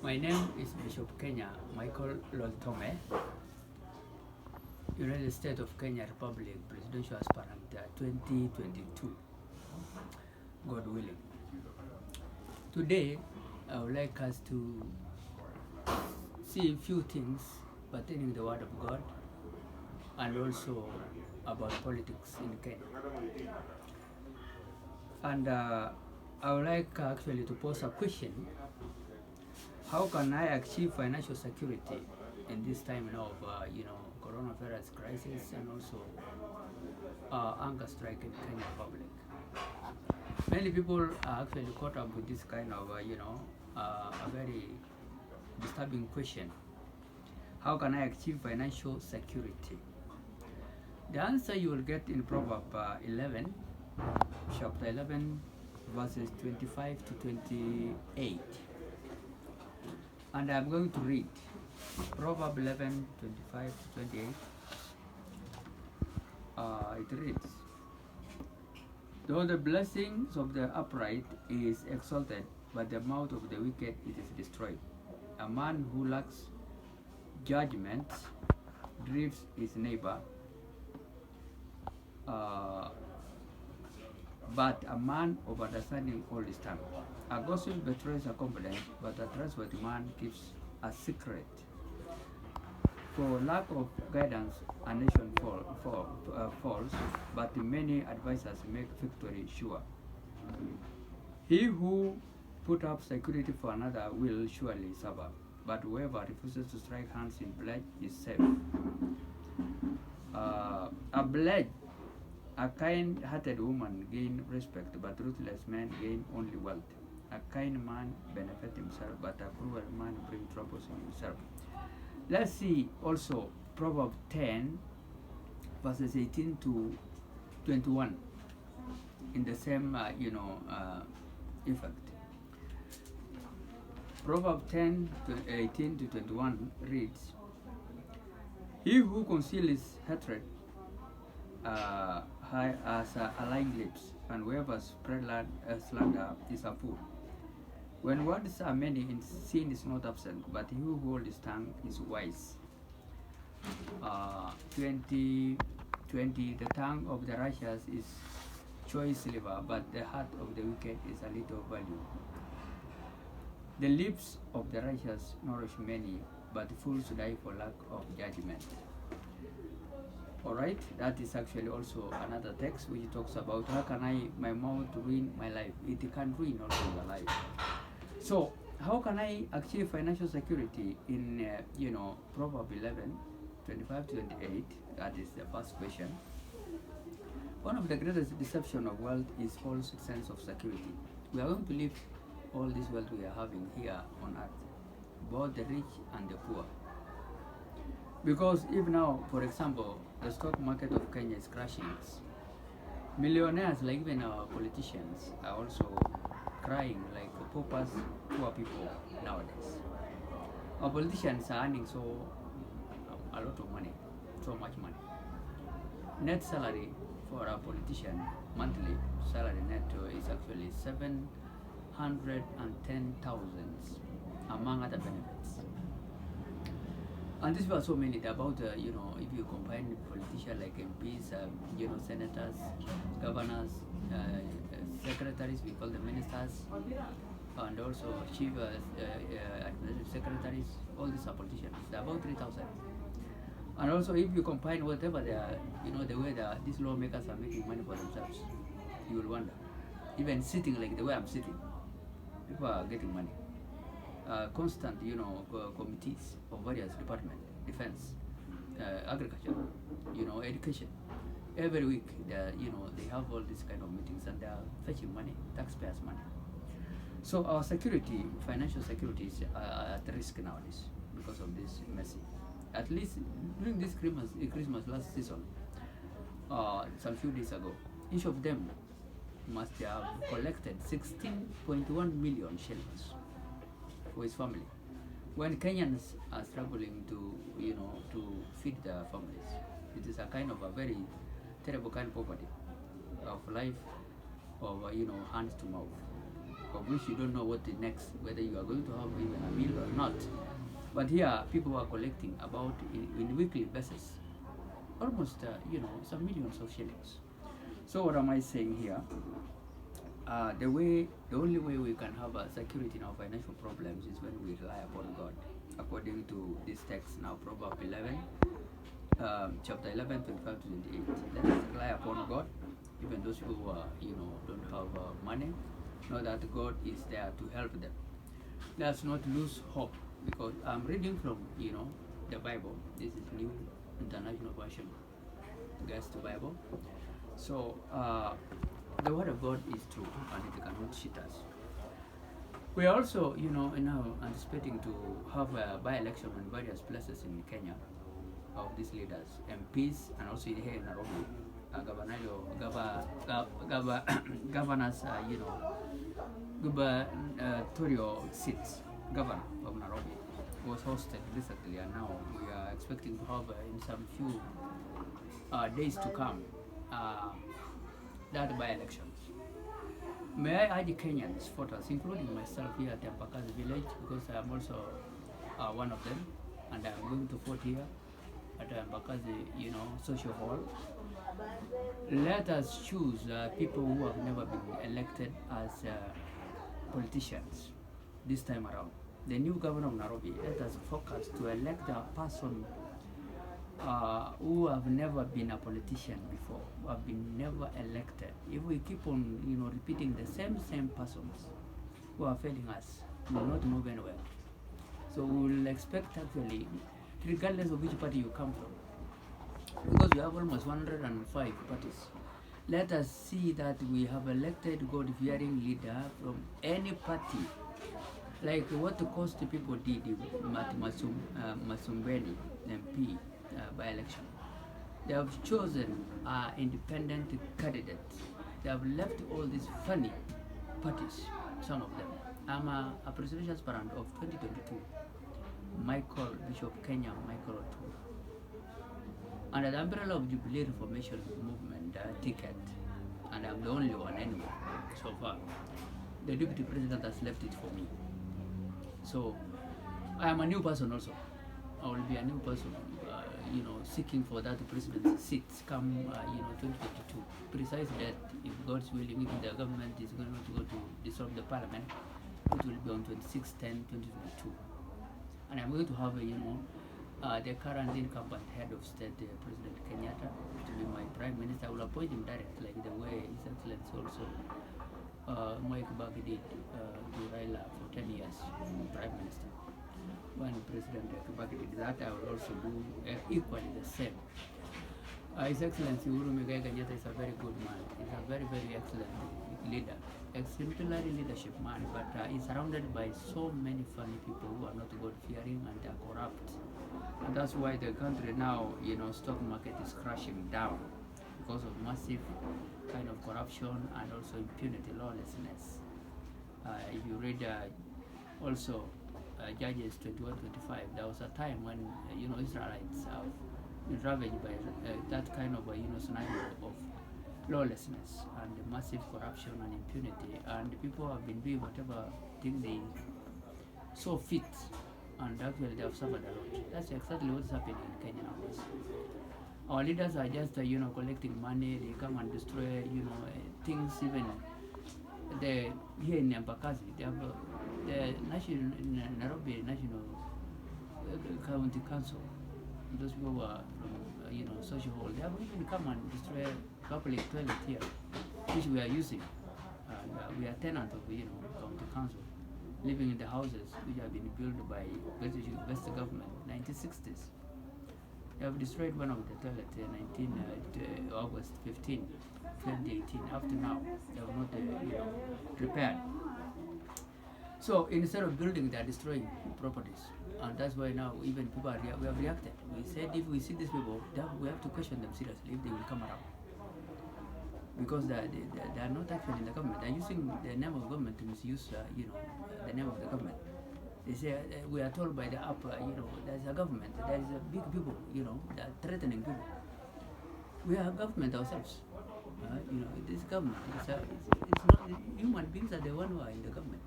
My name is Bishop Kenya Michael Loltome, United States of Kenya Republic, Presidential Aspirant 2022, God willing. Today, I would like us to see a few things pertaining the Word of God and also about politics in Kenya. And I would like actually to pose a question. How can I achieve financial security in this time now of coronavirus crisis and also hunger strike in Kenya public? Many people are actually caught up with this kind of a very disturbing question. How can I achieve financial security? The answer you will get in Proverbs 11, chapter 11, verses 25 to 28. And I'm going to read Proverbs 11, 25 to 28. It reads, though the blessings of the upright is exalted, but the mouth of the wicked it is destroyed. A man who lacks judgment drives his neighbor, but a man of understanding holds his tongue. A gossip betrays a confidence, but a trustworthy man keeps a secret. For lack of guidance, a nation falls, but many advisors make victory sure. He who put up security for another will surely suffer, but whoever refuses to strike hands in pledge is safe. A kind-hearted woman gains respect, but ruthless men gain only wealth. A kind man benefits himself, but a cruel man brings troubles on himself. Let's see also Proverbs 10, verses 18 to 21, in the same effect. Proverbs 10, 18 to 21 reads, he who conceals hatred has lying lips, and whoever spread slander is a fool. When words are many, sin is not absent, but he who holds his tongue is wise. 20, the tongue of the righteous is choice silver, but the heart of the wicked is a little value. The lips of the righteous nourish many, but fools die for lack of judgment. Alright, that is actually also another text which talks about how can my mouth ruin my life. It can ruin also your life. So, how can I achieve financial security in Proverbs 11, 25 to 28? That is the first question. One of the greatest deception of wealth is false sense of security. We are going to live all this wealth we are having here on earth, both the rich and the poor. Because if now, for example, the stock market of Kenya is crashing, millionaires, like even our politicians, are also crying like poor people nowadays. Our politicians are earning a lot of money, so much money. Net salary for a politician, monthly salary net is actually 710,000, among other benefits. And these were so many about if you combine politicians like MPs, senators, governors, secretaries, we call them ministers, and also chief administrative secretaries, all these are politicians. They're about 3,000. And also if you combine whatever they are, the way these lawmakers are making money for themselves, you will wonder. Even sitting like the way I'm sitting, people are getting money. Constant, committees of various departments, defense, agriculture, education. Every week, they have all these kind of meetings and they are fetching money, taxpayers' money. So our security, financial security, is at risk nowadays because of this messy. At least during this Christmas last season, some few days ago, each of them must have collected 16.1 million shillings for his family. When Kenyans are struggling to feed their families, it is a kind of a very terrible kind of poverty of life, of hand to mouth. of which you don't know what the next, whether you are going to have even a meal or not. But here, people are collecting about in weekly basis, almost some millions of shillings. So what am I saying here? The only way we can have a security in our financial problems is when we rely upon God, according to this text now, Proverbs 11, chapter 11, 25 to 28. Let us rely upon God, even those who don't have money, know that God is there to help them. Let's not lose hope, because I'm reading from the Bible. This is New International Version, guys, the Bible. So the word of God is true, and it cannot cheat us. We are also, now anticipating to have a by-election in various places in Kenya of these leaders, MPs, and also here in Nairobi, governors, gubernatorial seats. Governor of Nairobi was hosted recently, and now we are expecting to have in some few days to come that by-elections. May I urge Kenyans voters, including myself here at Embakasi village, because I am also one of them, and I am going to vote here at Embakasi, social hall. Let us choose people who have never been elected as politicians this time around. The new governor of Nairobi, let us focus to elect a person who have never been a politician before, who have been never elected. If we keep on, repeating the same persons who are failing us, we will not move anywhere. So we will expect actually, regardless of which party you come from, because we have almost 105 parties. Let us see that we have elected God-fearing leader from any party, like what the Coast people did in Masumbeni MP by-election. They have chosen independent candidates. They have left all these funny parties, some of them. I'm a presidential aspirant of 2022, Michael Bishop Kenya, Michael Otu. Under the umbrella of Jubilee Reformation Movement ticket, and I'm the only one anyway, so far. The Deputy President has left it for me. So I am a new person also. I will be a new person, seeking for that presidency seat come, 2022. Precise that, if God's willing, if the government is going to go to dissolve the parliament, it will be on 26/10/2022. And I'm going to have, the current incumbent head of state, President Kenyatta, to be my prime minister. I will appoint him directly, like the way His Excellency also Mike Kibaki did to Raila for 10 years, prime minister. When President Kibaki did that, I will also do equally the same. His Excellency Uhuru Muigai Kenyatta is a very good man. He's a very, very excellent leader, exemplary leadership man, but he's surrounded by so many funny people who are not God-fearing and are corrupt. And that's why the country now, stock market is crashing down because of massive kind of corruption and also impunity, lawlessness. If you read also Judges 21-25, there was a time when Israelites have been ravaged by that kind of scenario of lawlessness and massive corruption and impunity, and people have been doing whatever thing they saw fit, and actually they have suffered a lot. That's exactly what's happening in Kenya nowadays. Our leaders are just collecting money. They come and destroy things. Even here in Embakasi, they have the national Nairobi National County Council. Those people who are from social hall, they have even come and destroy public toilet here, which we are using. We are tenant of county council, living in the houses which have been built by West government 1960s. They have destroyed one of the toilets August 15, 2018. After now, they have not repaired. So instead of building, they are destroying properties, and that's why now even people we have reacted. We said if we see these people, we have to question them seriously if they will come around, because they are not actually in the government. They are using the name of government to misuse the name of the government. They say we are told by the upper, there's a government, there is a big people, that are threatening people. We are government ourselves. This government it's not human beings are the one who are in the government,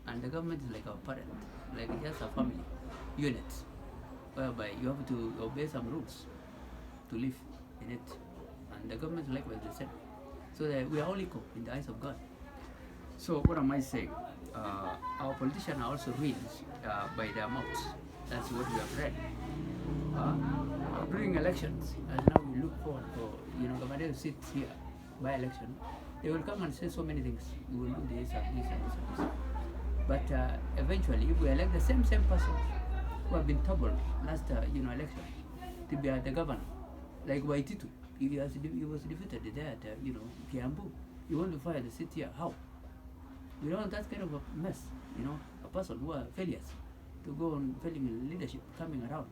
and the government is like our parent, like just a family unit, whereby you have to obey some rules to live in it, and the government is likewise the same. So that we are all equal in the eyes of God. So what am I saying? Our politicians are also ruined by their mouths. That's what we have read. During elections, and now we look forward for Gamaliel sits here by election, they will come and say so many things. We will do this and this and this and this. But eventually, if we elect the same person who have been troubled last election to be the governor, like Waititu, he was defeated there at Kiambu. You want to fire the seat here? How? We don't want that kind of a mess. A person who are failures to go on failing in leadership coming around.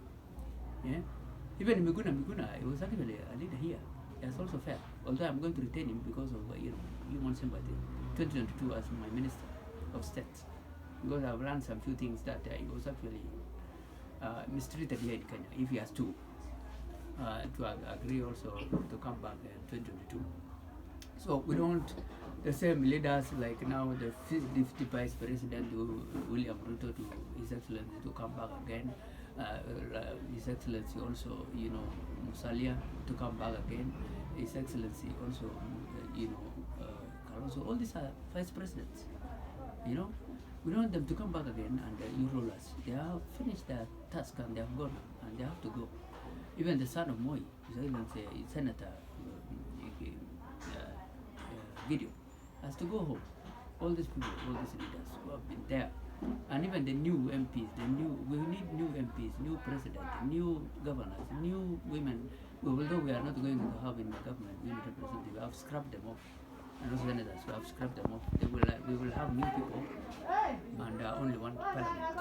Yeah. Even Miguna, he was actually a leader here. That's also fair. Although I'm going to retain him because of human sympathy. 2022 as my minister of state, because I've learned some few things that he was actually mistreated here in Kenya. If he has to agree also to come back in 2022. So we don't want the same leaders like now the 50th Vice President William Ruto to His Excellency to come back again. His Excellency also, Musalia to come back again. His Excellency also, Kalonzo. All these are vice presidents. We don't want them to come back again and you rulers. They have finished their task and they have gone and they have to go. Even the son of Moi, His Excellency Senator Video, has to go home. All these people, all these leaders who have been there, and even the new MPs, we need new MPs, new president, new governors, new women. Although we are not going to have in the government women representatives, we have scrapped them off, and also senators, we have scrapped them off. We will have new people and only one parliament.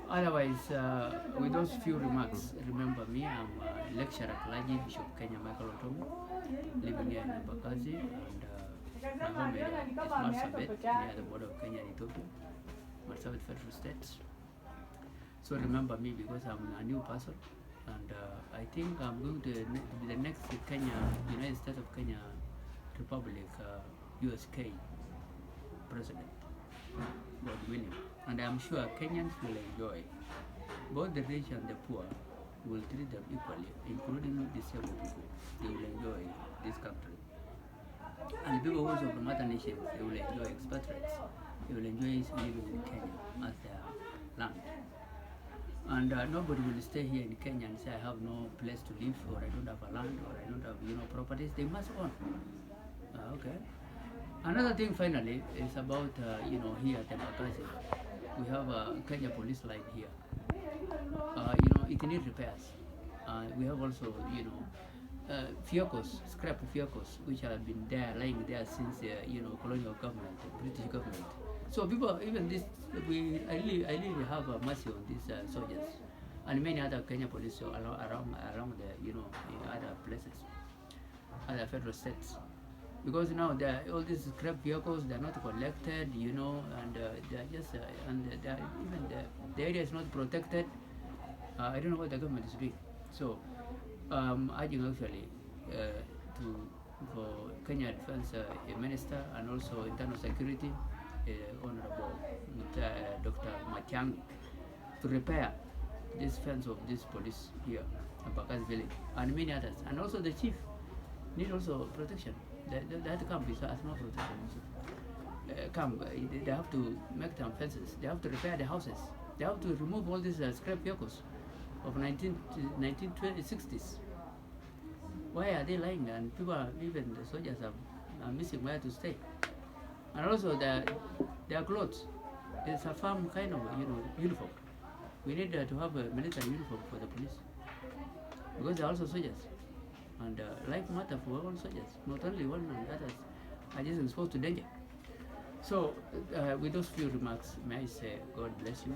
Otherwise, with those few remarks, remember me, I'm a lecturer at Laji, Bishop Kenya Michael Otomo, living here in Mbakazi, and my home area is Marsabit, near the border of Kenya and Ethiopia, Marsabit Federal States. So remember me because I'm a new person, and I think I'm going to be the next United States of Kenya Republic, USK president, God willing. And I'm sure Kenyans will enjoy. Both the rich and the poor will treat them equally, including disabled people. They will enjoy this country. And the people also from other nations, they will enjoy expatriates. They will enjoy living in Kenya as their land. And nobody will stay here in Kenya and say, I have no place to live, or I don't have a land, or I don't have properties. They must own. Okay. Another thing finally is about here at Embakasi. We have a Kenya police line here. It needs repairs. We have also vehicles, scrap vehicles, which have been there, lying there since colonial government, British government. So people, even this, I really have a mercy on these soldiers and many other Kenya police around the in other places, other federal states, because now all these scrap vehicles, they're not collected, and they're just and even the area is not protected. I don't know what the government is doing. So urging actually for Kenya Defense Minister and also Internal Security, Honorable Dr. Matiang, to repair this fence of this police here in Bakas village and many others. And also the chief need also protection. That camp has no protection also. Camp, they have to make them fences. They have to repair the houses. They have to remove all these scrap vehicles of 1960s. Why are they lying? And people, even the soldiers are missing where to stay. And also their clothes. It's a farm kind of uniform. We need to have a military uniform for the police, because they are also soldiers. And life matter for all soldiers, not only one and others are just exposed to danger. So with those few remarks, may I say God bless you.